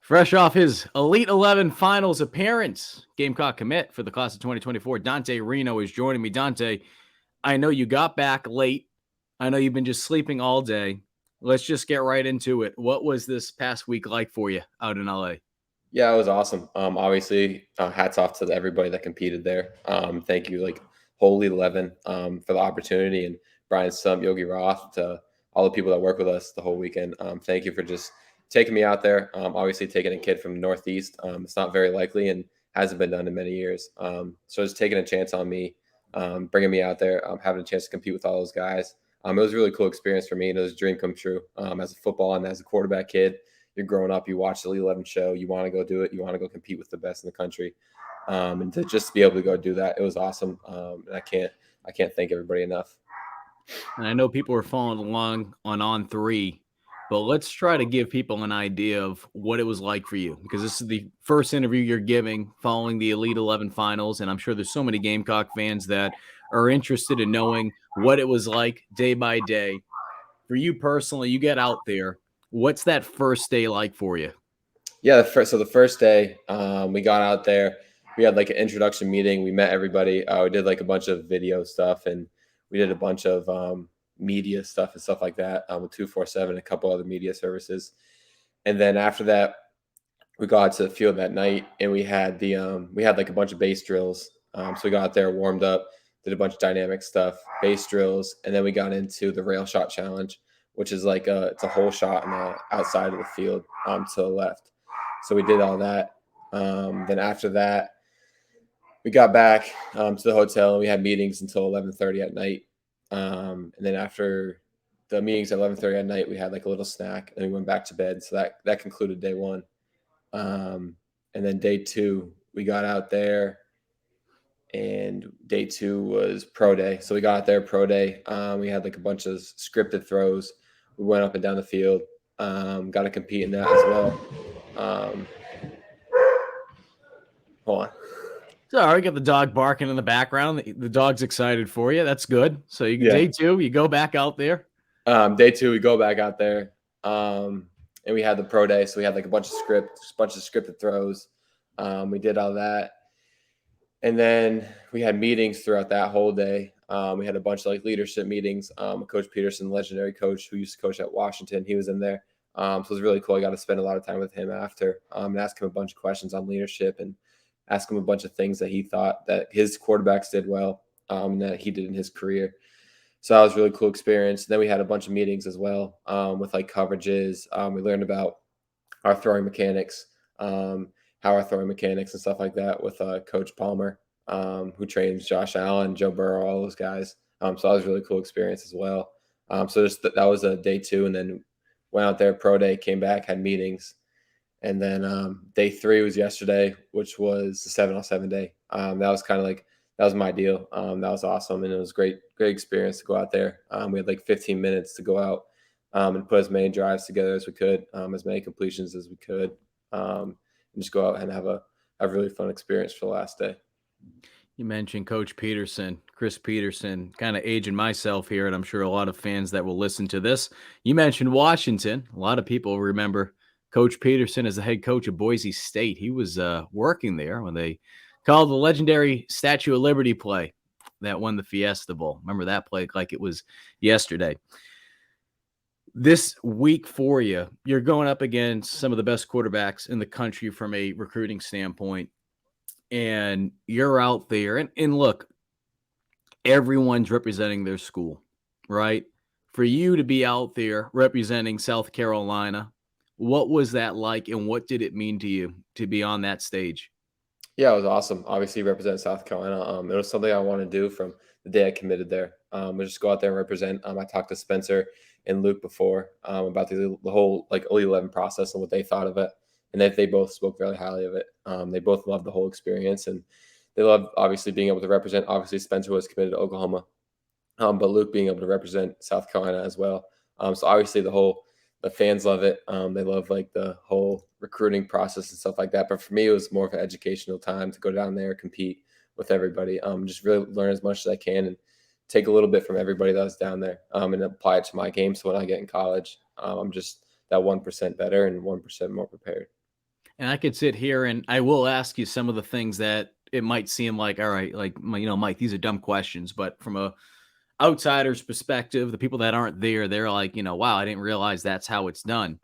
Fresh off his Elite 11 finals appearance, Gamecock commit for the class of 2024, Dante Reno is joining me. Dante, I know you got back late. I know you've been just sleeping all day. Let's just get right into it. What was this past week like for you out in LA? Yeah, it was awesome. Obviously, hats off to everybody that competed there. Thank you, Holy 11, for the opportunity, and Brian Stump, Yogi Roth, to all the people that work with us the whole weekend. Thank you for just taking me out there. Obviously, taking a kid from the Northeast, it's not very likely and hasn't been done in many years. So just taking a chance on me, bringing me out there, having a chance to compete with all those guys. It was a really cool experience for me, and it was a dream come true as a football and as a quarterback kid. You're growing up, you watch the Elite 11 show, you want to go do it, you want to go compete with the best in the country, and to just be able to go do that, it was awesome. And I can't thank everybody enough. And I know people are following along on 3, but let's try to give people an idea of what it was like for you, because this is the first interview you're giving following the Elite 11 finals, and I'm sure there's so many Gamecock fans that are interested in knowing what it was like day by day. For you personally, you get out there. What's that first day like for you? Yeah, the first day, we got out there. We had like an introduction meeting. We met everybody. We did like a bunch of video stuff, and we did a bunch of media stuff and stuff like that with 247, a couple other media services. And then after that, we got to the field that night, and we had like a bunch of base drills. So we got out there, warmed up, did a bunch of dynamic stuff, base drills, and then we got into the rail shot challenge, which is it's a whole shot on the outside of the field to the left. So we did all that. Then after that, we got back to the hotel, and we had meetings until 11:30 at night. And then after the meetings at 11:30 at night, we had like a little snack, and we went back to bed. So that concluded day one. And then day two, we got out there, and day two was pro day. So we got out there pro day. We had like a bunch of scripted throws. We went up and down the field. Got to compete in that as well. Hold on. Sorry, got the dog barking in the background. The dog's excited for you. That's good. So Yeah. day 2, you go back out there. Day two, we go back out there, and we had the pro day. So we had like a bunch of scripted throws. We did all that, and then we had meetings throughout that whole day. We had a bunch of like leadership meetings. Coach Peterson, legendary coach who used to coach at Washington, he was in there. So it was really cool. I got to spend a lot of time with him after, and ask him a bunch of questions on leadership, and ask him a bunch of things that he thought that his quarterbacks did well, and that he did in his career. So that was a really cool experience. And then we had a bunch of meetings as well, with like coverages. We learned about our throwing mechanics, how our throwing mechanics and stuff like that with Coach Palmer, who trains Josh Allen, Joe Burrow, all those guys. So that was a really cool experience as well. So just that was a day two, and then went out there pro day, came back, had meetings, and then day three was yesterday, which was the 7-on-7 day. That was kind of like that was my deal. That was awesome, and it was great experience to go out there. We had like 15 minutes to go out, and put as many drives together as we could, as many completions as we could, and just go out and have a really fun experience for the last day. You mentioned Coach Peterson, Chris Peterson, kind of aging myself here, and I'm sure a lot of fans that will listen to this. You mentioned Washington. A lot of people remember Coach Peterson as the head coach of Boise State. He was working there when they called the legendary Statue of Liberty play that won the Fiesta Bowl. Remember that play like it was yesterday. This week for you, you're going up against some of the best quarterbacks in the country from a recruiting standpoint, and you're out there. And look, everyone's representing their school, right? For you to be out there representing South Carolina, what was that like, and what did it mean to you to be on that stage? Yeah, it was awesome. Obviously, represent South Carolina. It was something I wanted to do from the day I committed there. Was just go out there and represent. I talked to Spencer and Luke before, about the whole like Elite 11 process and what they thought of it, and they both spoke very highly of it. They both loved the whole experience, and they loved obviously being able to represent. Obviously, Spencer was committed to Oklahoma, but Luke being able to represent South Carolina as well. So obviously the fans love it. They love like the whole recruiting process and stuff like that. But for me, it was more of an educational time to go down there, compete with everybody, just really learn as much as I can, and take a little bit from everybody that was down there, and apply it to my game. So when I get in college, I'm just that 1% better and 1% more prepared. And I could sit here and I will ask you some of the things that it might seem like, all right, like, Mike, these are dumb questions, but from a outsider's perspective, the people that aren't there, they're like, wow, I didn't realize that's how it's done.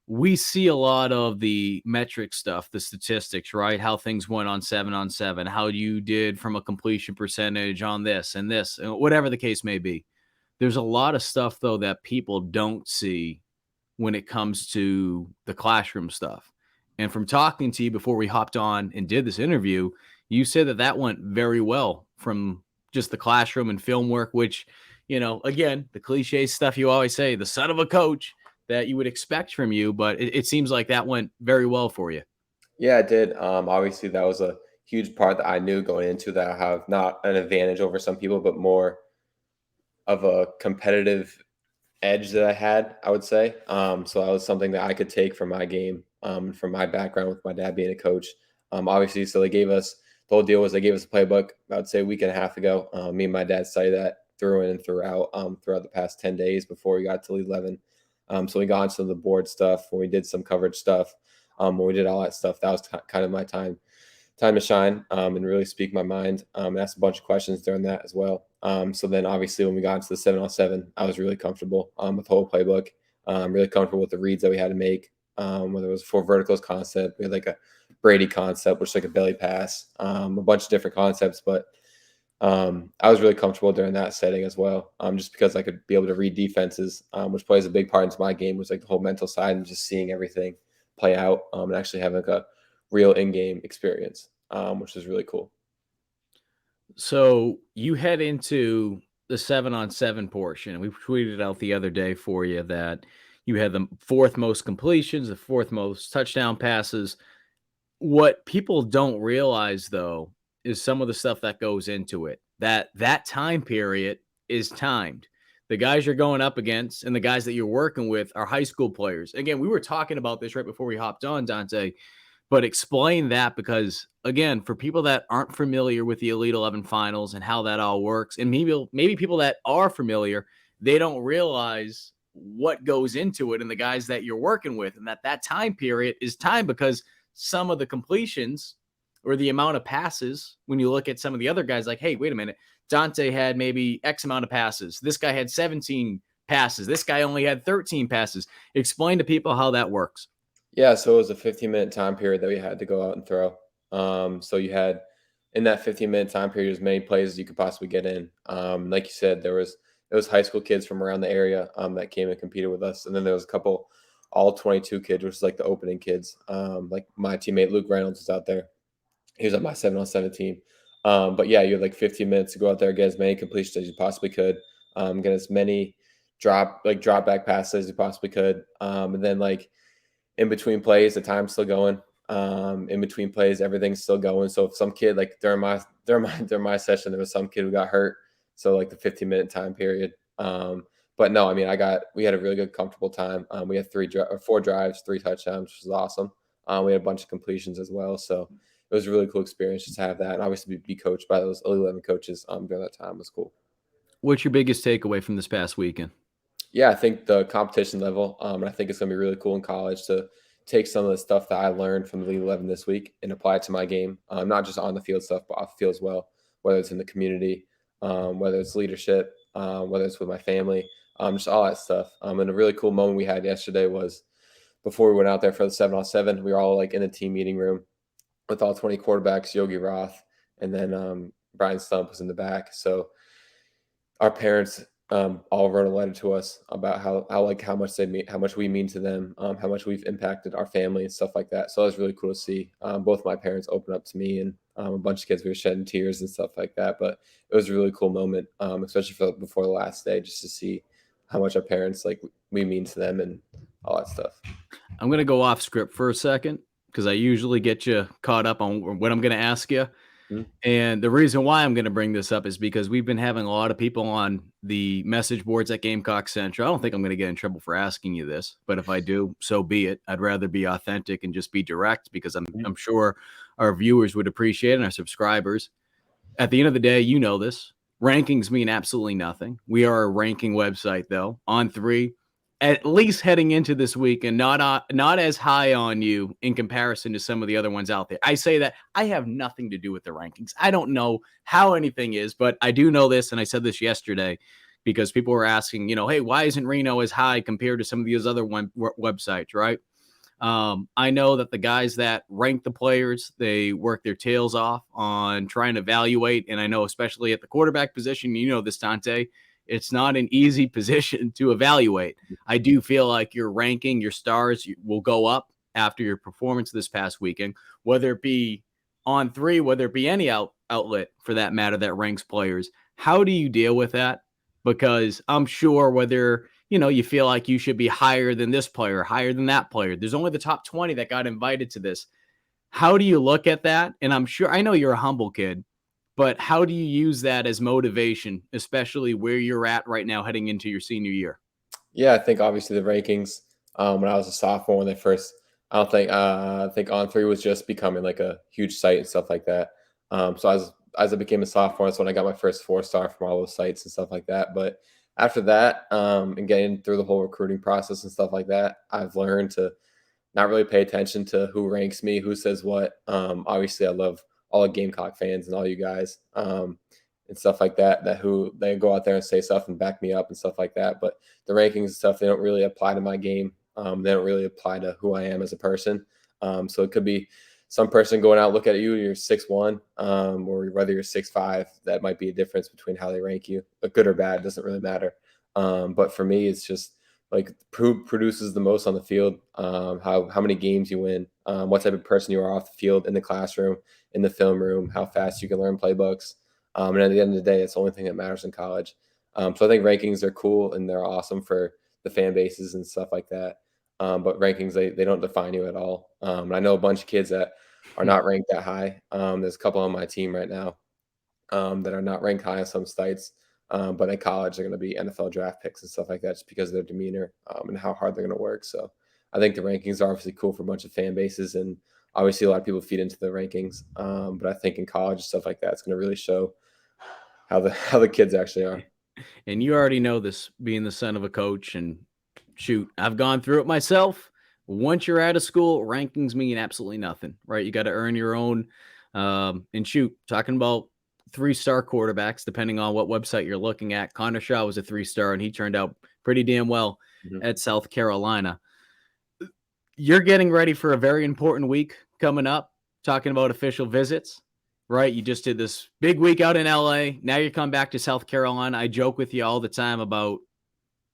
We see a lot of the metric stuff, the statistics, right? How things went on 7-on-7, how you did from a completion percentage on this and this, and whatever the case may be. There's a lot of stuff, though, that people don't see when it comes to the classroom stuff. And from talking to you before we hopped on and did this interview, you said that that went very well from just the classroom and film work, which, again, the cliche stuff you always say, the son of a coach that you would expect from you, but it seems like that went very well for you. Yeah, it did. Obviously, that was a huge part that I knew going into that I have not an advantage over some people, but more of a competitive edge that I had, I would say. So that was something that I could take from my game, from my background with my dad being a coach. Obviously, so they gave us the whole deal was they gave us a playbook. I would say a week and a half ago. Me and my dad studied that through in and throughout throughout the past 10 days before we got to 11. So we got into the board stuff when we did some coverage stuff. When we did all that stuff, that was kind of my time to shine and really speak my mind. Asked a bunch of questions during that as well. So then obviously when we got into the 7-on-7, I was really comfortable with the whole playbook. Really comfortable with the reads that we had to make. Whether it was 4 verticals concept, we had like a Brady concept, which is like a belly pass, a bunch of different concepts. But I was really comfortable during that setting as well, just because I could be able to read defenses, which plays a big part into my game, was like the whole mental side and just seeing everything play out and actually having like a real in-game experience, which is really cool. So you head into the 7-on-7 portion. We tweeted out the other day for you that you had the fourth most completions, the fourth most touchdown passes. What people don't realize, though, is some of the stuff that goes into it. That time period is timed. The guys you're going up against and the guys that you're working with are high school players. Again, we were talking about this right before we hopped on, Dante, but explain that because, again, for people that aren't familiar with the Elite 11 finals and how that all works, and maybe people that are familiar, they don't realize what goes into it and the guys that you're working with, and that time period is time because some of the completions or the amount of passes, when you look at some of the other guys, like, hey, wait a minute, Dante had maybe X amount of passes. This guy had 17 passes. This guy only had 13 passes. Explain to people how that works. Yeah, so it was a 15-minute time period that we had to go out and throw. So you had in that 15-minute time period as many plays as you could possibly get in. Like you said, it was high school kids from around the area that came and competed with us, and then there was a couple all 22 kids, which is like the opening kids. Like my teammate Luke Reynolds was out there. He was on my 7-on-7 team. But yeah, you had like 15 minutes to go out there, get as many completions as you possibly could, get as many drop back passes as you possibly could, and then like in between plays, the time's still going. In between plays, everything's still going. So if some kid like during my session, there was some kid who got hurt. So like the 15-minute time period. But no, I mean, we had a really good, comfortable time. We had 4 drives, 3 touchdowns, which was awesome. We had a bunch of completions as well. So it was a really cool experience just to have that. And obviously be coached by those Elite 11 coaches during that time was cool. What's your biggest takeaway from this past weekend? Yeah, I think the competition level, and I think it's going to be really cool in college to take some of the stuff that I learned from the Elite 11 this week and apply it to my game, not just on the field stuff, but off the field as well, whether it's in the community, whether it's leadership, whether it's with my family, just all that stuff. And a really cool moment we had yesterday was before we went out there for the 7-on-7, we were all like in a team meeting room with all 20 quarterbacks, Yogi Roth, and then Brian Stump was in the back. So our parents all wrote a letter to us about how much how much we mean to them, how much we've impacted our family and stuff like that. So it was really cool to see both my parents open up to me and a bunch of kids. We were shedding tears and stuff like that. But it was a really cool moment, especially before the last day, just to see how much our parents like we mean to them and all that stuff. I'm going to go off script for a second because I usually get you caught up on what I'm going to ask you. Mhm. And the reason why I'm going to bring this up is because we've been having a lot of people on the message boards at Gamecock Central. I don't think I'm going to get in trouble for asking you this, but if I do, so be it. I'd rather be authentic and just be direct because I'm sure our viewers would appreciate it and our subscribers. At the end of the day, you know this. Rankings mean absolutely nothing. We are a ranking website, though. On 3, at least heading into this week and not as high on you in comparison to some of the other ones out there. I say that I have nothing to do with the rankings. I don't know how anything is, but I do know this, and I said this yesterday because people were asking, hey, why isn't Reno as high compared to some of these other websites, right? I know that the guys that rank the players, they work their tails off on trying to evaluate. And I know, especially at the quarterback position, this, Dante, it's not an easy position to evaluate. I do feel like your ranking, your stars will go up after your performance this past weekend, whether it be on three, whether it be any outlet for that matter that ranks players. How do you deal with that? Because I'm sure whether you feel like you should be higher than this player, higher than that player. There's only the top 20 that got invited to this. How do you look at that? And I know you're a humble kid, but how do you use that as motivation, especially where you're at right now heading into your senior year? Yeah, I think obviously the rankings when I was a sophomore when they first, I think On Three was just becoming like a huge site and stuff like that. So as I became a sophomore, that's when I got my first 4-star from all those sites and stuff like that. But after that, and getting through the whole recruiting process and stuff like that, I've learned to not really pay attention to who ranks me, who says what. Obviously, I love all the Gamecock fans and all you guys and stuff like that. That who they go out there and say stuff and back me up and stuff like that. But the rankings and stuff, they don't really apply to my game. They don't really apply to who I am as a person. So it could be some person going out look at you, you're 6'1", or whether you're 6'5". That might be a difference between how they rank you, but good or bad doesn't really matter. But for me, it's just like who produces the most on the field, how many games you win, what type of person you are off the field, in the classroom, in the film room, how fast you can learn playbooks. And at the end of the day, it's the only thing that matters in college. So I think rankings are cool and they're awesome for the fan bases and stuff like that. But rankings, they don't define you at all. And I know a bunch of kids that are not ranked that high. There's a couple on my team right now that are not ranked high on some sites. But in college, they're going to be NFL draft picks and stuff like that just because of their demeanor and how hard they're going to work. So I think the rankings are obviously cool for a bunch of fan bases. And obviously, a lot of people feed into the rankings. But I think in college, stuff like that, it's going to really show how the kids actually are. And you already know this, being the son of a coach, and shoot, I've gone through it myself. Once you're out of school, rankings mean absolutely nothing, right? You got to earn your own. And shoot, talking about 3-star quarterbacks, depending on what website you're looking at, Connor Shaw was a 3-star, and he turned out pretty damn well Mhm. at South Carolina. You're getting ready for a very important week coming up, talking about official visits, right? You just did this big week out in LA. Now you come back to South Carolina. I joke with you all the time about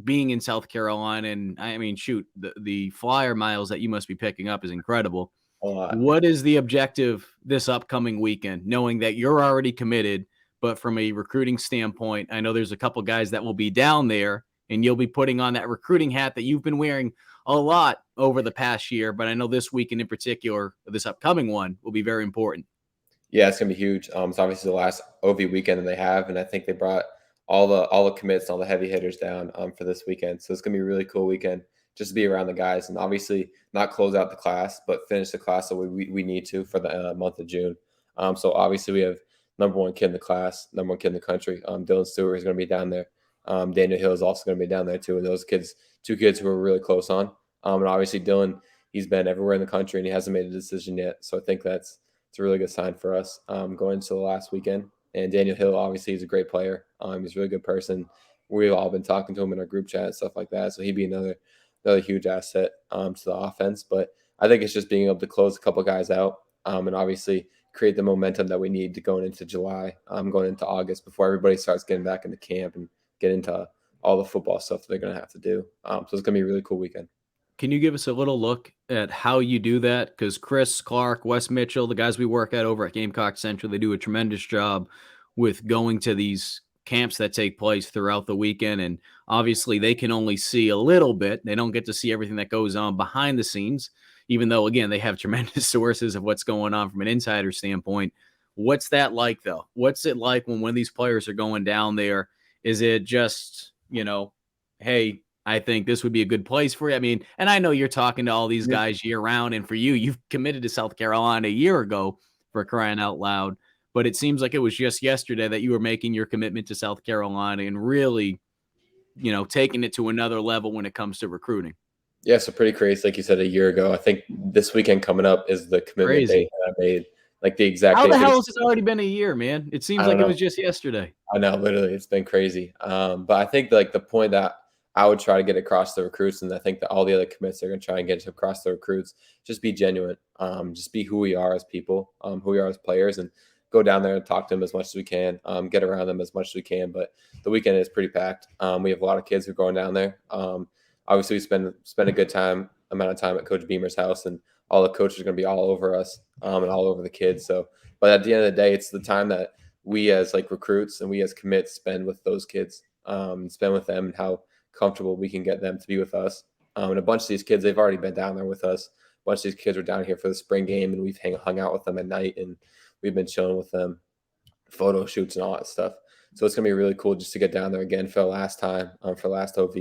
being in South Carolina. And I mean, shoot, the flyer miles that you must be picking up is incredible. A lot. What is the objective this upcoming weekend, knowing that you're already committed, but from a recruiting standpoint, I know there's a couple guys that will be down there and you'll be putting on that recruiting hat that you've been wearing a lot over the past year. But I know this weekend in particular, this upcoming one, will be very important. Yeah, it's gonna be huge. It's obviously the last OV weekend that they have, and I think they brought all the commits, all the heavy hitters down for this weekend. So it's gonna be a really cool weekend just to be around the guys, and obviously not close out the class, but finish the class that we need to for the month of June. So obviously we have number one kid in the class, number one kid in the country. Dylan Stewart is gonna be down there. Daniel Hill is also gonna be down there too, and those kids, two kids who are really close on. And obviously Dylan, he's been everywhere in the country and he hasn't made a decision yet. So I think that's it's a really good sign for us going into the last weekend. And Daniel Hill, obviously, he's a great player. He's a really good person. We've all been talking to him in our group chat and stuff like that. So he'd be another huge asset to the offense. But I think it's just being able to close a couple guys out and obviously create the momentum that we need to going into July, going into August before everybody starts getting back into camp and get into all the football stuff that they're going to have to do. So it's going to be a really cool weekend. Can you give us a little look at how you do that? Because Chris Clark, Wes Mitchell, the guys we work at over at Gamecock Central, they do a tremendous job with going to these camps that take place throughout the weekend. And obviously, they can only see a little bit. They don't get to see everything that goes on behind the scenes, even though, again, they have tremendous sources of what's going on from an insider standpoint. What's that like, though? What's it like when these players are going down there? Is it just, hey, I think this would be a good place for you. I mean, and I know you're talking to all these Yeah. guys year round, and for you, you've committed to South Carolina a year ago, for crying out loud. But it seems like it was just yesterday that you were making your commitment to South Carolina and really taking it to another level when it comes to recruiting. Yeah, so pretty crazy. Like you said, a year ago, I think this weekend coming up is the commitment date Crazy. that I made. Like the exact How date. the I think hell it's, has it already been a year, man? It I seems don't like it know. was just yesterday. I know, literally, it's been crazy. But I think like the point that I would try to get across the recruits, and I think that all the other commits are going to try and get across the recruits, just be genuine, just be who we are as people, who we are as players, and go down there and talk to them as much as we can, get around them as much as we can. But the weekend is pretty packed. We have a lot of kids who are going down there. Obviously, we spend a good amount of time at Coach Beamer's house, and all the coaches are going to be all over us and all over the kids. So, but at the end of the day, it's the time that we as like recruits and we as commits spend with those kids, spend with them, and how comfortable we can get them to be with us. And a bunch of these kids, they've already been down there with us. A bunch of these kids were down here for the spring game, and we've hung out with them at night, and we've been chilling with them, photo shoots and all that stuff. So it's gonna be really cool just to get down there again for the last time, for last OV,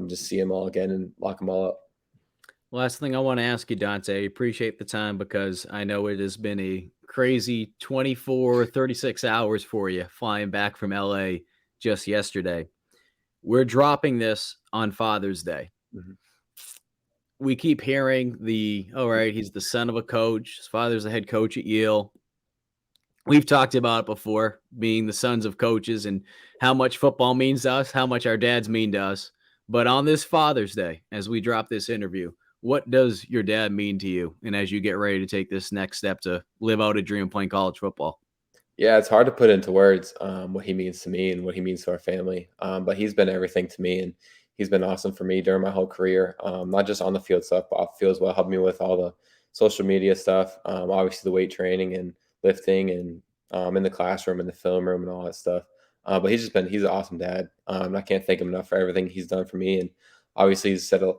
just see them all again and lock them all up. Last thing I want to ask you, Dante, appreciate the time because I know it has been a crazy 24, 36 hours for you flying back from LA just yesterday. We're dropping this on Father's Day. Mhm. We keep hearing all right, he's the son of a coach. His father's the head coach at Yale. We've talked about it before, being the sons of coaches and how much football means to us, how much our dads mean to us. But on this Father's Day, as we drop this interview, what does your dad mean to you? And as you get ready to take this next step to live out a dream playing college football? Yeah, it's hard to put into words what he means to me and what he means to our family. But he's been everything to me, and he's been awesome for me during my whole career. Not just on the field stuff, but off the field as well. Helped me with all the social media stuff, obviously the weight training and lifting, and in the classroom, in the film room, and all that stuff. But he's an awesome dad. I can't thank him enough for everything he's done for me, and obviously he's set a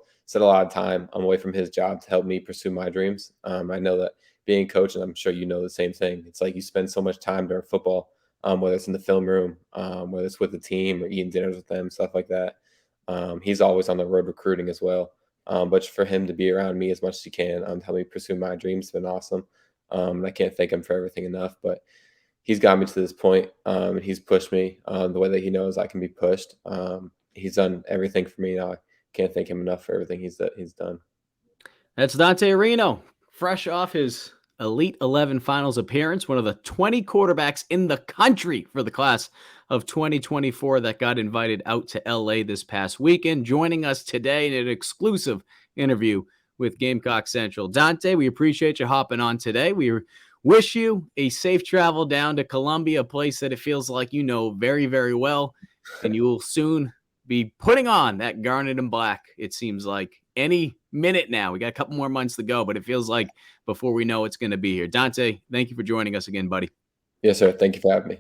lot of time away from his job to help me pursue my dreams. I know that being a coach, and I'm sure you know the same thing. It's like you spend so much time during football, whether it's in the film room, whether it's with the team or eating dinners with them, stuff like that. He's always on the road recruiting as well. But for him to be around me as much as he can, to help me pursue my dreams, has been awesome. And I can't thank him for everything enough. But he's got me to this point, and he's pushed me the way that he knows I can be pushed. He's done everything for me. Now I can't thank him enough for everything he's done. That's Dante Reno, fresh off his Elite 11 finals appearance, one of the 20 quarterbacks in the country for the class of 2024 that got invited out to LA this past weekend, joining us today in an exclusive interview with Gamecock Central. Dante, we appreciate you hopping on today. We wish you a safe travel down to Colombia, a place that it feels like you know very, very well, and you will soon be putting on that garnet and black, it seems like, any minute now. We got a couple more months to go, but it feels like before we know it's going to be here. Dante, thank you for joining us again, buddy. Yes, sir. Thank you for having me.